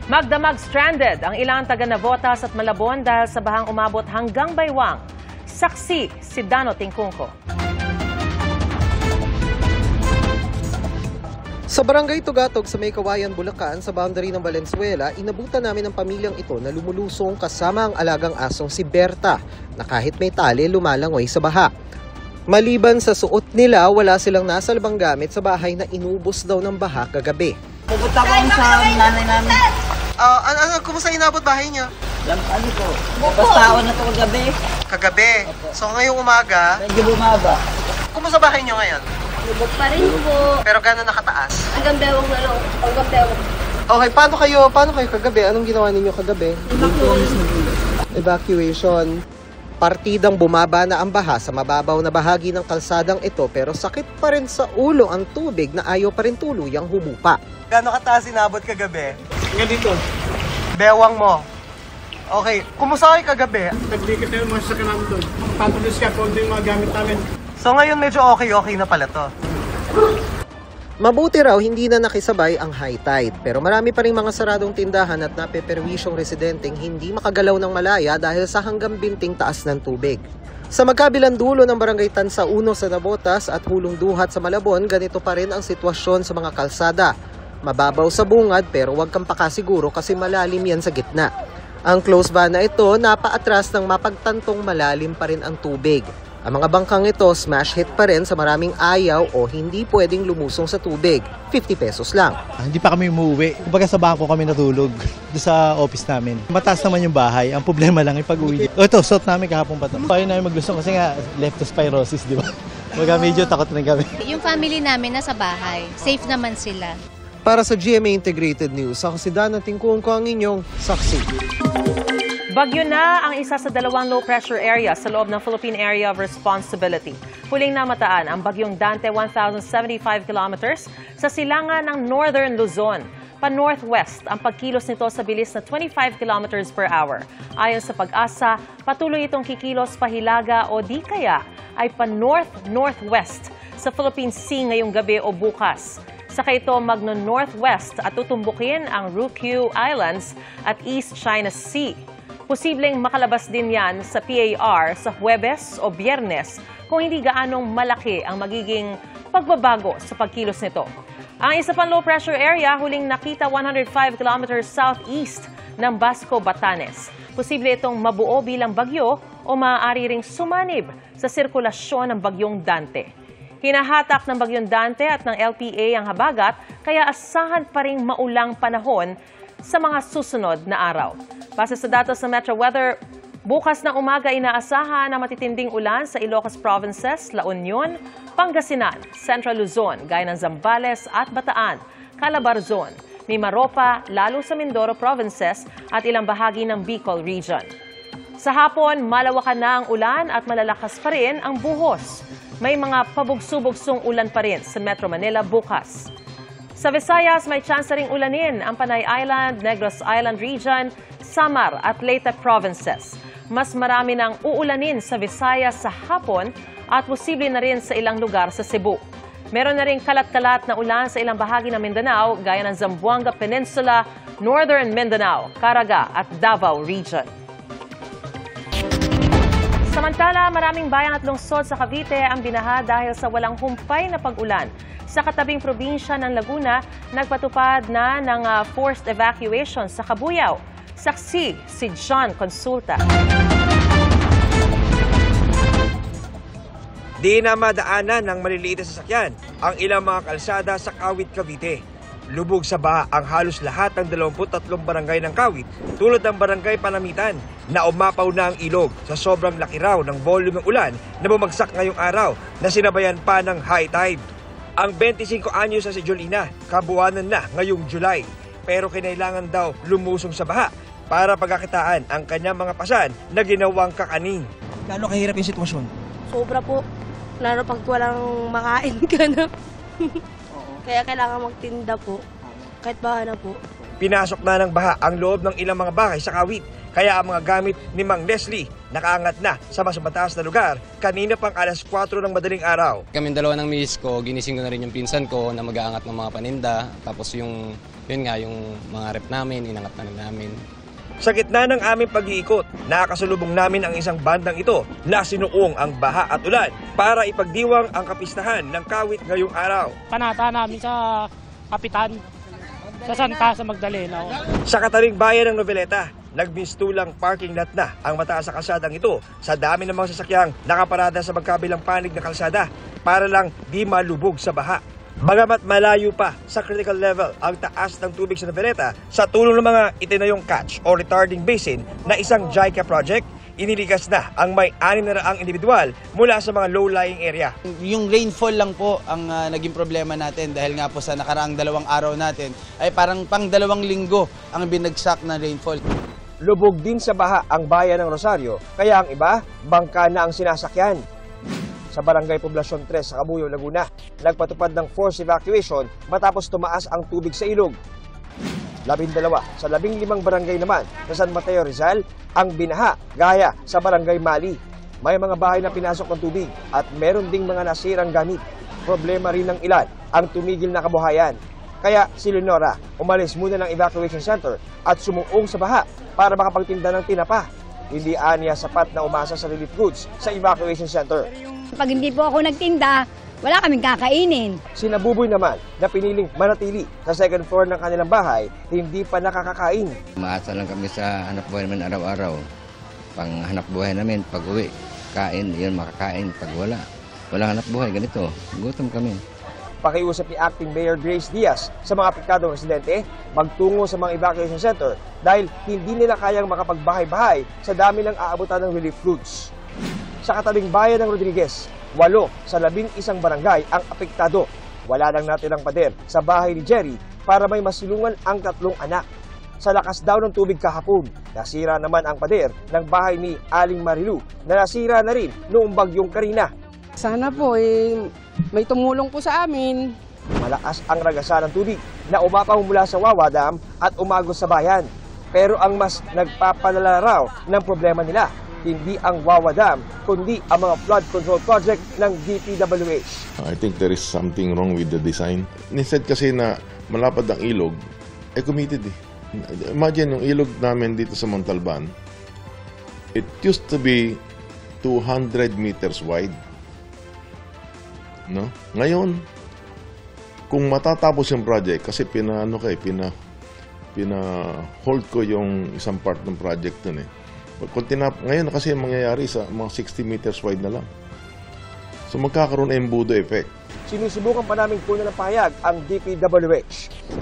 Magdamag stranded ang ilang taga-Navotas at Malabon dahil sa bahang umabot hanggang Baywang. Saksi si Dano Tingkungko. Sa barangay Tugatog sa May Kawayan, Bulacan, sa boundary ng Valenzuela, inabutan namin ang pamilyang ito na lumulusong kasama ang alagang asong si Berta na kahit may tali lumalangoy sa baha. Maliban sa suot nila, wala silang nasalbang gamit sa bahay na inubos daw ng baha kagabi. Pupunta ko sa nanay namin. Kumusta inabot bahay niya? Ano po? Pastaon na ito kagabi. Kagabi? So ngayong umaga? Medyo bumaba. Kumusta bahay niyo ngayon? Lubog pa rin po. Pero gano'n nakataas? Hanggang bewang na lang. Hanggang bewang. Okay, paano kayo kagabi? Anong ginawa ninyo kagabi? Evacuation. Partidang bumaba na ang baha sa mababaw na bahagi ng kalsadang ito pero sakit pa rin sa ulo ang tubig na ayaw pa rin tuluyang humupa. Gano'ng kataas inabot kagabi? Nga dito. Bewang mo. Okay, kumusta kayo kagabi? Naglikit na yung mga sasakyan namin doon. Patuloy scaffold yung mga gamit namin. So ngayon medyo okay na pala to. Mabuti raw hindi na nakisabay ang high tide pero marami pa rin mga saradong tindahan at napeperwisyong residenteng hindi makagalaw ng malaya dahil sa hanggang binting taas ng tubig. Sa magkabilang dulo ng barangay Tansa 1 sa Navotas at Hulong Duhat sa Malabon, ganito pa rin ang sitwasyon sa mga kalsada. Mababaw sa bungad pero huwag kang pakasiguro kasi malalim yan sa gitna. Ang close van na ito napaatras ng mapagtantong malalim pa rin ang tubig. Ang mga bangkang ito smash hit pa rin sa maraming ayaw o hindi pwedeng lumusong sa tubig. 50 pesos lang. Hindi pa kami umuwi. Kumbaga sa bangko kami natulog doon sa office namin. Mataas naman yung bahay. Ang problema lang ipag-uwi. Ito, suot namin kahapon pa ito. Ayaw namin maglusong kasi nga leptospirosis, di ba? Mga medyo takot rin kami. Yung family namin nasa bahay. Safe naman sila. Para sa GMA Integrated News, ako si Dana Tingkungko ang inyong saksi. Bagyo na ang isa sa dalawang low-pressure area sa loob ng Philippine Area of Responsibility. Huling namataan ang bagyong Dante 1,075 kilometers sa silangan ng Northern Luzon. Pa-northwest ang pagkilos nito sa bilis na 25 kilometers per hour. Ayon sa Pag-asa, patuloy itong kikilos pahilaga o di kaya ay pa-north-northwest sa Philippine Sea ngayong gabi o bukas. Saka ito magno-northwest at tutumbukin ang Ryukyu Islands at East China Sea. Posibleng makalabas din yan sa PAR sa Huwebes o Biyernes kung hindi gaanong malaki ang magiging pagbabago sa pagkilos nito. Ang isa pang low-pressure area huling nakita 105 kilometers southeast ng Basco, Batanes. Posible itong mabuo bilang bagyo o maaari ring sumanib sa sirkulasyon ng bagyong Dante. Hinahatak ng bagyong Dante at ng LPA ang habagat kaya asahan pa ring maulang panahon sa mga susunod na araw. Base sa datos ng Metro Weather, bukas ng umaga inaasahan na matitinding ulan sa Ilocos Provinces, La Union, Pangasinan, Central Luzon, gaya ng Zambales at Bataan, Calabarzon, Mimaropa, lalo sa Mindoro Provinces at ilang bahagi ng Bicol Region. Sa hapon, malawakan na ang ulan at malalakas pa rin ang buhos. May mga pabugso-bugsong ulan pa rin sa Metro Manila bukas. Sa Visayas, may chance ring ulanin ang Panay Island, Negros Island Region, Samar at Leyte Provinces. Mas marami nang uulanin sa Visayas sa hapon at posible na rin sa ilang lugar sa Cebu. Meron na rin kalat-kalat na ulan sa ilang bahagi ng Mindanao, gaya ng Zamboanga Peninsula, Northern Mindanao, Caraga at Davao Region. Samantala, maraming bayan at lungsod sa Cavite ang binaha dahil sa walang humpay na pag-ulan. Sa katabing probinsya ng Laguna, nagpatupad na ng forced evacuation sa Cabuyao. Saksi si John Consulta. Di na madaanan ng maliliit na sasakyan ang ilang mga kalsada sa Kawit, Cavite. Lubog sa baha ang halos lahat ng 23 barangay ng Kawit tulad ng barangay Panamitan na umapaw na ang ilog sa sobrang laki raw ng volume ng ulan na bumagsak ngayong araw na sinabayan pa ng high tide. Ang 25 anyos na si Jolina, kabuwanan na ngayong July, pero kinailangan daw lumusong sa baha para pagkakitaan ang kanyang mga pasan na ginawang kakaning. Gaano kahirap yung sitwasyon? Sobra po. Lalo pag walang makain ka na. Kaya kailangan magtinda po. Kahit baha na po. Pinasok na ng baha ang loob ng ilang mga bahay sa Kawit. Kaya ang mga gamit ni Mang Leslie nakaangat na sa mas mataas na lugar kanina pang alas 4 ng madaling araw. Kaming dalawa ng miss ko, ginising ko na rin yung pinsan ko na mag-aangat ng mga paninda. Tapos yung Yun nga, yung mga rep namin, inangat na rin namin. Sa gitna ng aming pag-iikot, nakakasalubong namin ang isang bandang ito na sinuong ang baha at ulan para ipagdiwang ang kapistahan ng Kawit ngayong araw. Panata namin sa Kapitan, sa Santa, sa Magdalena. Sa kataling bayan ng Noveleta, nagmistulang parking lot na ang mataas sa kalsadang ito sa dami ng mga sasakyang nakaparada sa magkabilang panig na kalsada para lang di malubog sa baha. Bagamat malayo pa sa critical level ang taas ng tubig sa Noveleta, sa tulong ng mga itinayong catch o retarding basin na isang JICA project, iniligas na ang may 600 individual mula sa mga low-lying area. Yung rainfall lang po ang naging problema natin dahil nga po sa nakaraang 2 araw natin ay parang pang 2 linggo ang binagsak na rainfall. Lubog din sa baha ang bayan ng Rosario, kaya ang iba, bangka na ang sinasakyan. Sa Barangay Poblasyon 3 sa Cabuyao, Laguna, nagpatupad ng forced evacuation matapos tumaas ang tubig sa ilog. 12 sa 15 barangay naman sa San Mateo, Rizal ang binaha gaya sa Barangay Mali. May mga bahay na pinasok ng tubig at meron ding mga nasirang gamit. Problema rin ng ilan ang tumigil na kabuhayan. Kaya si Leonora umalis muna ng evacuation center at sumuong sa baha para makapagtinda ng tinapa. Hindi aniya sapat na umasa sa relief goods sa evacuation center. Pag hindi po ako nagtinda, wala kaming kakainin. Si Nabuboy naman na piniling manatili sa second floor ng kanilang bahay, hindi pa nakakakain. Maasa lang kami sa hanap buhay namin araw-araw. Pang hanap buhay namin, pag uwi, kain, yun makakain. Pag wala hanap buhay, ganito, gutom kami. Pakiusap ni Acting Mayor Grace Diaz sa mga apektadong residente magtungo sa mga evacuation center dahil hindi nila kayang makapagbahay-bahay sa dami ng aabutan ng relief goods. Sa kataling bayan ng Rodriguez, 8 sa 11 barangay ang apektado. Wala nang natirang pader sa bahay ni Jerry para may masilungan ang 3 anak. Sa lakas daw ng tubig kahapon, nasira naman ang pader ng bahay ni Aling Marilu na nasira na rin noong bagyong Karina. Sana po may tumulong po sa amin. Malakas ang ragasa ng tubig na umapaw mula sa Wawa Dam at umagos sa bayan. Pero ang mas nagpapalala raw ng problema nila, hindi ang Wawa Dam, kundi ang mga flood control project ng DPWH. I think there is something wrong with the design. Instead kasi na malapad ang ilog, committed eh. Imagine yung ilog namin dito sa Montalban, it used to be 200 meters wide. No? Ngayon, kung matatapos yung project, kasi pina-hold ko yung isang part ng project dun eh. Ngayon kasi mangyayari sa mga 60 meters wide na lang. So magkakaroon ng embudo effect. Sinusubukan pa namin kunin ng pahayag ang DPWH.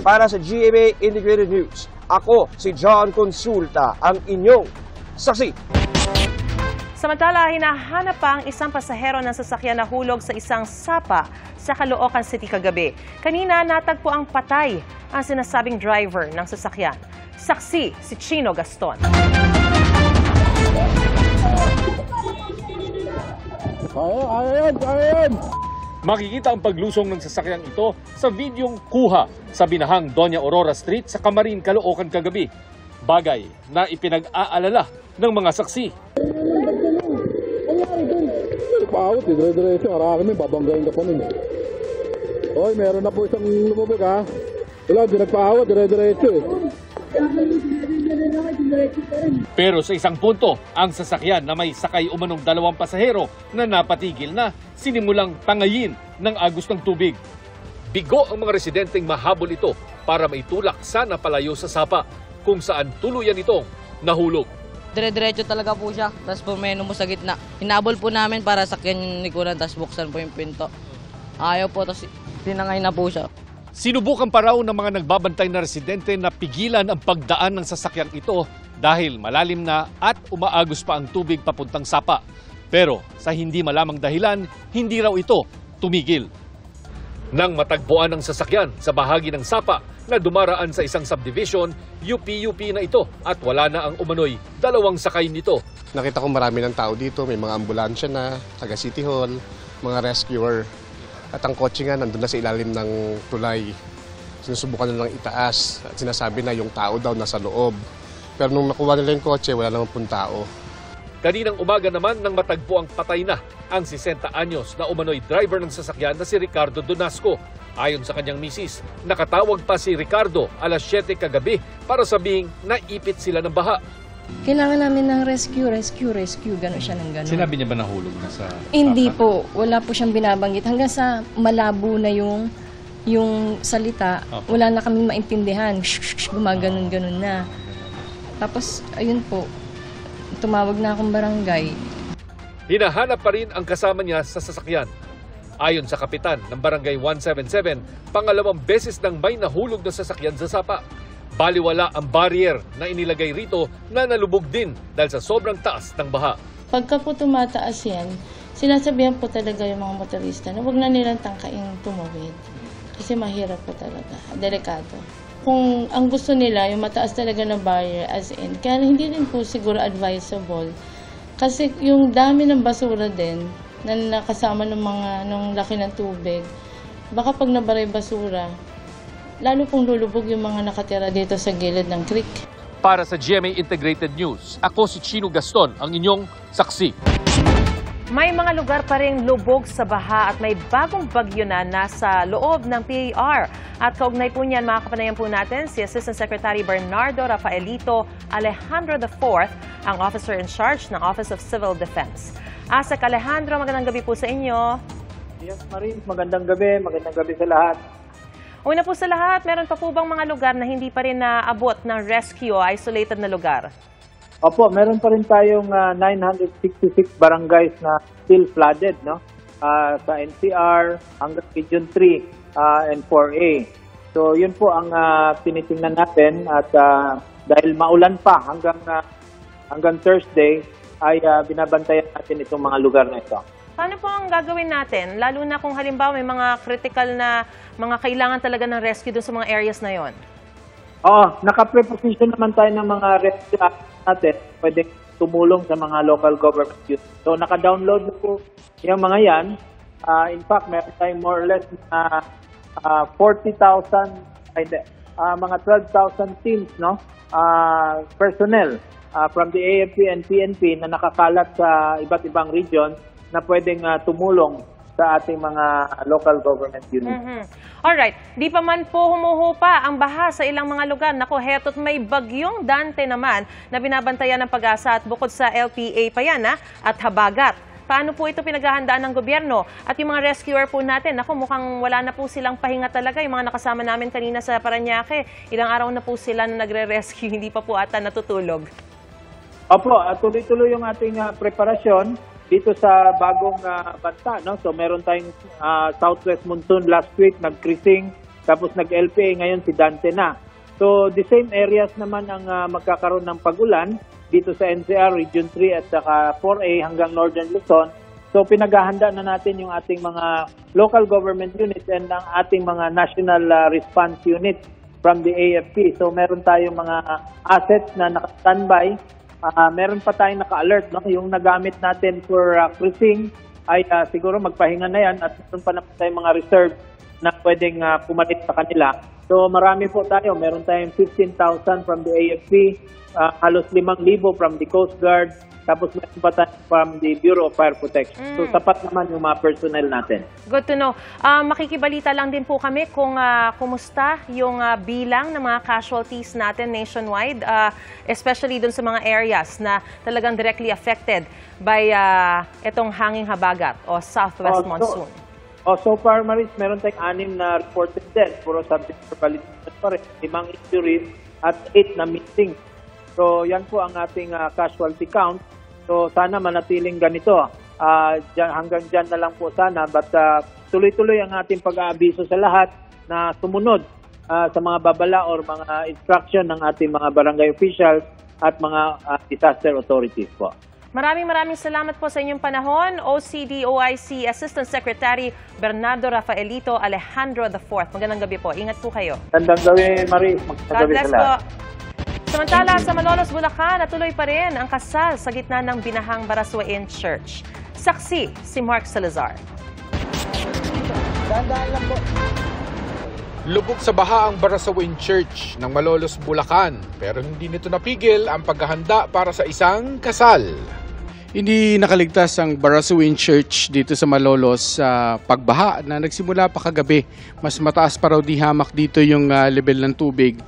Para sa GMA Integrated News, ako si John Consulta, ang inyong saksi. Samantala, hinahanap pa ang isang pasahero ng sasakyan na hulog sa isang sapa sa Caloocan City kagabi. Kanina, natagpo ang patay ang sinasabing driver ng sasakyan. Saksi si Chino Gaston. Makikita ang paglusong ng sasakyang ito sa videong kuha sa binahang Doña Aurora Street sa Camarin, Caloocan kagabi. Bagay na ipinag-aalala ng mga saksi. Paawat, dire-diretso. Harami, babanggayin ka pa nun. Hoy, meron na po isang lumubog ha. Wala, di nagpaawat, dire-diretso eh. Pero sa isang punto, ang sasakyan na may sakay umanong 2 pasahero na napatigil na, sinimulang tangayin ng agos ng tubig. Bigo ang mga residenteng mahabol ito para maitulak sana palayo sa sapa kung saan tuluyan itong nahulog. Dire-diretso talaga po siya, tapos pumeno mo sa gitna. Hinabol po namin para sakyan yung likuran, tapos buksan po yung pinto. Ayaw po, tapos tinangay na po siya. Sinubukan pa raw ng mga nagbabantay na residente na pigilan ang pagdaan ng sasakyang ito dahil malalim na at umaagos pa ang tubig papuntang sapa. Pero sa hindi malamang dahilan, hindi raw ito tumigil. Nang matagpuan ang sasakyan sa bahagi ng sapa na dumaraan sa isang subdivision, UP na ito at wala na ang umano'y 2 sakay nito. Nakita ko marami ng tao dito, may mga ambulansya na, taga City Hall, mga rescuer. At ang kotse nga nandun na sa ilalim ng tulay. Sinusubukan na lang itaas at sinasabi na yung tao daw nasa loob. Pero nung nakuha nila yung kotse, wala naman pong tao. Kaninang umaga naman nang matagpo ang patay na ang 60 anyos na umano'y driver ng sasakyan na si Ricardo Donasco. Ayon sa kanyang misis, nakatawag pa si Ricardo alas 7 kagabi para sabihing naipit sila ng baha. Kailangan namin ng rescue, gano'n siya ng gano'n. Sinabi niya ba nahulog na sa... Hindi po, wala po siyang binabanggit. Hanggang sa malabo na yung salita, wala na kaming maintindihan. Gumaganon-ganon na. Tapos, ayun po, tumawag na akong barangay. Hinahanap pa rin ang kasama niya sa sasakyan. Ayon sa kapitan ng Barangay 177, pangalawang beses nang may nahulog na sasakyan sa sapa. Baliwala ang barrier na inilagay rito na nalubog din dahil sa sobrang taas ng baha. Pagka po tumataas yan, sinasabihan po talaga yung mga motorista na huwag na nilang tangkaing tumawid. Kasi mahirap po talaga, delikado. Kung ang gusto nila, yung mataas talaga na barrier as in, kaya hindi din po siguro advisable. Kasi yung dami ng basura din, na nakasama ng laki ng tubig, baka pag nabaray basura, lalo pong lulubog yung mga nakatira dito sa gilid ng creek. Para sa GMA Integrated News, ako si Chino Gaston, ang inyong saksi. May mga lugar pa ring lubog sa baha at may bagong bagyo na nasa loob ng PAR. At kaugnay po niyan, makakapanayan po natin si Assistant Secretary Bernardo Rafaelito Alejandro IV, ang officer in charge ng Office of Civil Defense. Asek Alejandro, magandang gabi po sa inyo. Yes, Marin, magandang gabi sa lahat. Una po sa lahat, meron pa po bang mga lugar na hindi pa rin naabot ng rescue, isolated na lugar? Opo, meron pa rin tayong 966 barangays na still flooded, no? Sa NCR hanggang Region 3 and 4A. So yun po ang tinitingnan natin at dahil maulan pa hanggang Thursday, ay binabantayan natin itong mga lugar na ito. Paano po ang gagawin natin? Lalo na kung halimbawa may mga critical na mga kailangan talaga ng rescue doon sa mga areas na yon. Oo, naka-preposition naman tayo ng mga rescue natin. Pwede tumulong sa mga local government units. So naka-download na po yung mga yan. In fact, meron tayong more or less 40,000, mga 12,000 teams, no? Personnel from the AFP and PNP na nakakalat sa iba't ibang region na pwedeng tumulong sa ating mga local government units. Alright, di pa man po humuhupa ang baha sa ilang mga lugar. Naku, heto't may bagyong Dante naman na binabantayan ng Pag-asa at bukod sa LPA pa yan at habagat. Paano po ito pinaghahandaan ng gobyerno? At yung mga rescuer po natin, naku, mukhang wala na po silang pahinga talaga. Yung mga nakasama namin kanina sa Parañaque, ilang araw na po sila na nagre-rescue, hindi pa po ata natutulog. Opo, tuloy-tuloy yung ating preparasyon dito sa bagong bansa, no? So meron tayong Southwest Monsoon last week, nag-cruising, tapos nag-LPA, ngayon si Dante na. So the same areas naman ang magkakaroon ng pag-ulan dito sa NCR, Region 3 at saka 4A hanggang Northern Luzon. So pinaghahanda na natin yung ating mga local government units and ang ating mga national response units from the AFP. So meron tayong mga assets na naka-standby. Meron pa tayong naka-alert, no? Yung nagamit natin for cruising ay siguro magpahinga na yan at meron pa naman tayong mga reserve na pwedeng pumalit sa kanila. So marami po tayo. Meron tayong 15,000 from the AFP, halos 5,000 from the Coast Guard, tapos meron pa tayo from the Bureau of Fire Protection. So sapat naman yung mga personnel natin. Good to know. Makikibalita lang din po kami kung kumusta yung bilang ng mga casualties natin nationwide, especially dun sa mga areas na talagang directly affected by itong hanging habagat o southwest monsoon. So far, Maris, meron tayong 6 na reported death. Puro subject for validation pa rin. 5 injuries at 8 na missing. So yan po ang ating casualty count. So sana manatiling ganito. Hanggang dyan na lang po sana. But tuloy-tuloy ang ating pag-aabiso sa lahat na sumunod sa mga babala or mga instruction ng ating mga barangay officials at mga disaster authorities po. Maraming salamat po sa inyong panahon, OCD-OIC Assistant Secretary Bernardo Rafaelito Alejandro IV. Magandang gabi po. Ingat po kayo. Magandang gabi, Marie. Magandang gabi sa lahat. Samantala, sa Malolos, Bulacan, natuloy pa rin ang kasal sa gitna ng binahang Baraswain Church. Saksi si Mark Salazar. Lubog sa baha ang Baraswain Church ng Malolos, Bulacan, pero hindi nito napigil ang paghahanda para sa isang kasal. Hindi nakaligtas ang Barasawin Church dito sa Malolos sa pagbaha na nagsimula pa kagabi. Mas mataas pa raw di hamak dito yung level ng tubig.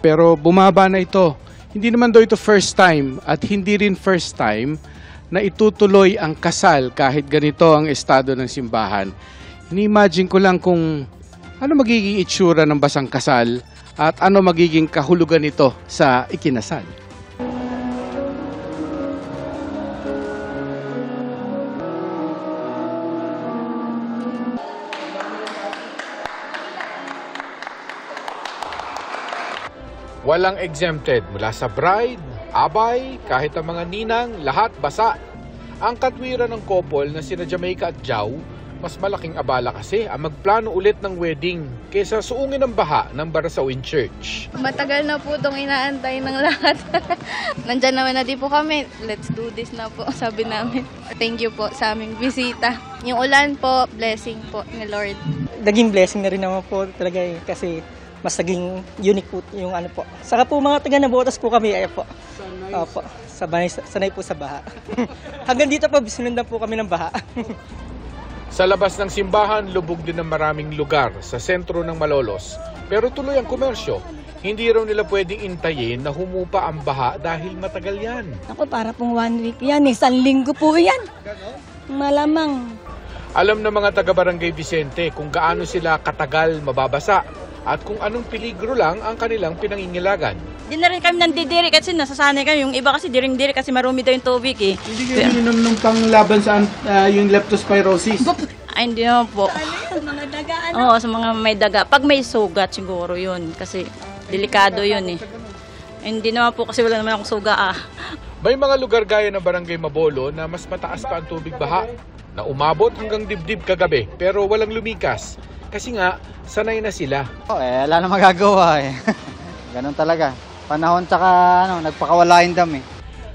Pero bumaba na ito. Hindi naman daw ito first time at hindi rin first time na itutuloy ang kasal kahit ganito ang estado ng simbahan. Ini-imagine ko lang kung ano magiging itsura ng basang kasal at ano magiging kahulugan nito sa ikinasal. Walang exempted mula sa bride, abay, kahit ang mga ninang, lahat basa. Ang katwiran ng couple na sina Jamaica at Jao, mas malaking abala kasi ang magplano ulit ng wedding kaysa suungin ng baha ng Barasawin Church. Matagal na po itong inaantay ng lahat. Nandyan naman na din po kami. Let's do this na po, sabi namin. Thank you po sa aming bisita. Yung ulan po, blessing po ni Lord. Naging blessing na rin naman po talaga kasi mas naging unique po yung ano po. Saka po mga taga Nabotas po kami, ay po. Opo, sanay po sa baha. Hanggang dito po, sinundan po kami ng baha. Sa labas ng simbahan, lubog din ng maraming lugar sa sentro ng Malolos. Pero tuloy ang komersyo. Hindi raw nila pwedeng intayin na humupa ang baha dahil matagal yan. Ako, para pong 1 week yan, isang linggo po yan. Malamang. Alam ng mga taga-Barangay Vicente kung gaano sila katagal mababasa at kung anong peligro lang ang kanilang pinangingilagan. Di na rin kami nandidiri kasi nasasanay kami. Yung iba kasi diring-diri kasi marumi daw yung tubig eh. Hindi kayo ininom ng panglaban sa yung leptospirosis? Ay, hindi naman po. Sa mga daga, Oo, sa mga may daga. Pag may sugat siguro yun kasi delikado yun eh. Hindi naman po kasi wala naman akong suga May mga lugar gaya ng Barangay Mabolo na mas mataas pa ang tubig baha na umabot hanggang dibdib kagabi pero walang lumikas. Kasi nga, sanay na sila. Wala na magagawa eh. Ganun talaga. Panahon tsaka nagpakawala yung dam eh.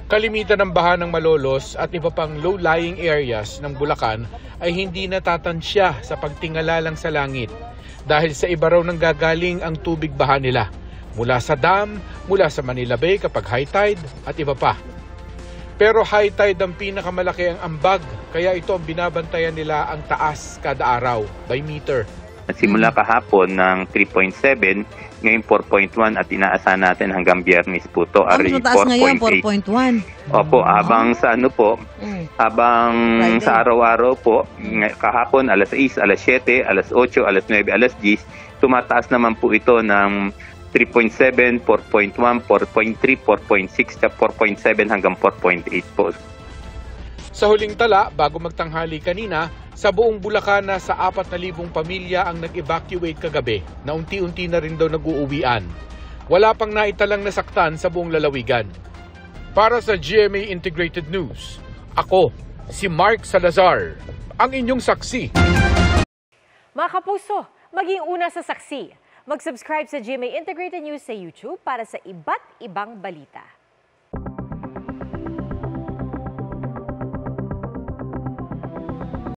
Kalimitan ng baha ng Malolos at iba pang low-lying areas ng Bulacan ay hindi natatansya sa pagtingala lang sa langit. Dahil sa iba raw nang gagaling ang tubig baha nila. Mula sa dam, mula sa Manila Bay kapag high tide at iba pa. Pero high tide ang pinakamalaki ang ambag, kaya ito ang binabantayan nila ang taas kada araw by meter. Simula kahapon ng 3.7, ngayon 4.1 at inaasahan natin hanggang Biyernes po to. Ang mataas ngayon, 4.1. Opo, habang sa ano po, habang Friday. Sa araw-araw po, kahapon alas 6, alas 7, alas 8, alas 9, alas 10, tumataas naman po ito ng 3.7, 4.1, 4.3, 4.6, 4.7 hanggang 4.8 po. Sa huling tala, bago magtanghali kanina, sa buong Bulacan na sa 4,000 pamilya ang nag-evacuate kagabi na unti-unti na rin daw nag-uuwian. Wala pang naitalang nasaktan sa buong lalawigan. Para sa GMA Integrated News, ako, si Mark Salazar, ang inyong saksi. Mga kapuso, maging una sa saksi. Mag-subscribe sa GMA Integrated News sa YouTube para sa iba't ibang balita.